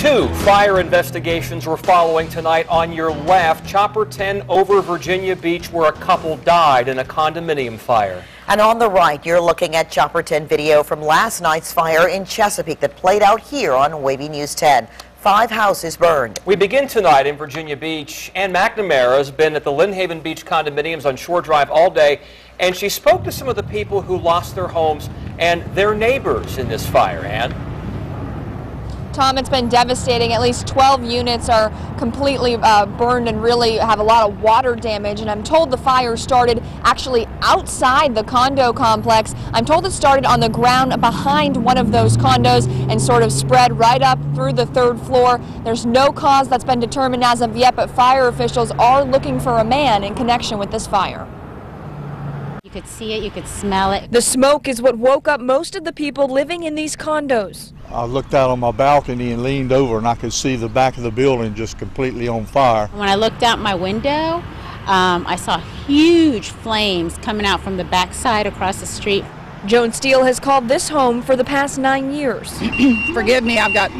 Two fire investigations we're following tonight. On your left, Chopper 10 over Virginia Beach, where a couple died in a condominium fire. And on the right, you're looking at Chopper 10 video from last night's fire in Chesapeake that played out here on Wavy News 10. 5 houses burned. We begin tonight in Virginia Beach. Ann McNamara has been at the Lynn Haven Beach condominiums on Shore Drive all day, and she spoke to some of the people who lost their homes and their neighbors in this fire. Ann? Tom, it's been devastating. At least 12 units are completely burned and really have a lot of water damage. And I'm told the fire started actually outside the condo complex. I'm told it started on the ground behind one of those condos and sort of spread right up through the 3rd floor. There's no cause that's been determined as of yet, but fire officials are looking for a man in connection with this fire. You could see it, you could smell it. The smoke is what woke up most of the people living in these condos. I looked out on my balcony and leaned over, and I could see the back of the building just completely on fire. When I looked out my window, I saw huge flames coming out from the backside across the street. Joan Steele has called this home for the past 9 years. Forgive me, I've got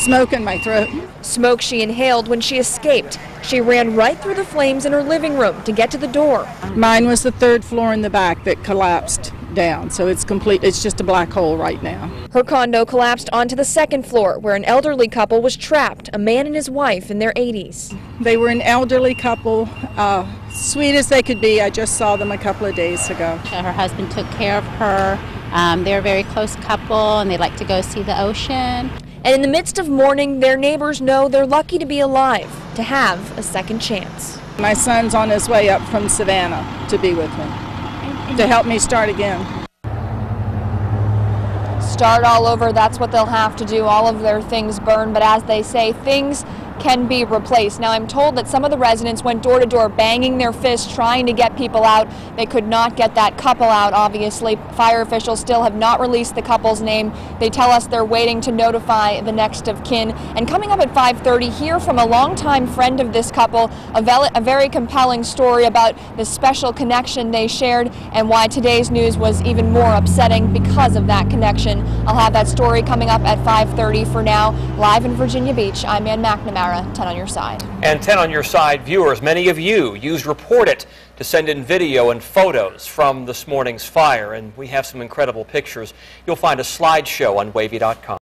smoke in my throat. Smoke she inhaled when she escaped. She ran right through the flames in her living room to get to the door. Mine was the 3rd floor in the back that collapsed down, so it's complete. It's just a black hole right now. Her condo collapsed onto the 2nd floor, where an elderly couple was trapped, a man and his wife in their 80s. They were an elderly couple, sweet as they could be. I just saw them a couple of days ago. Her husband took care of her. They're a very close couple, and they like to go see the ocean. And in the midst of mourning, their neighbors know they're lucky to be alive, to have a second chance. My son's on his way up from Savannah to be with me, to help me start again. Start all over, that's what they'll have to do. All of their things burn, but as they say, things can be replaced. Now, I'm told that some of the residents went door to door banging their fists trying to get people out. They could not get that couple out, obviously. Fire officials still have not released the couple's name. They tell us they're waiting to notify the next of kin. And coming up at 5:30, hear from a longtime friend of this couple, a very compelling story about the special connection they shared and why today's news was even more upsetting because of that connection. I'll have that story coming up at 5:30. For now, live in Virginia Beach, I'm Ann McNamara. 10 on your side. And 10 on your side viewers, many of you used Report It to send in video and photos from this morning's fire, and we have some incredible pictures. You'll find a slideshow on wavy.com.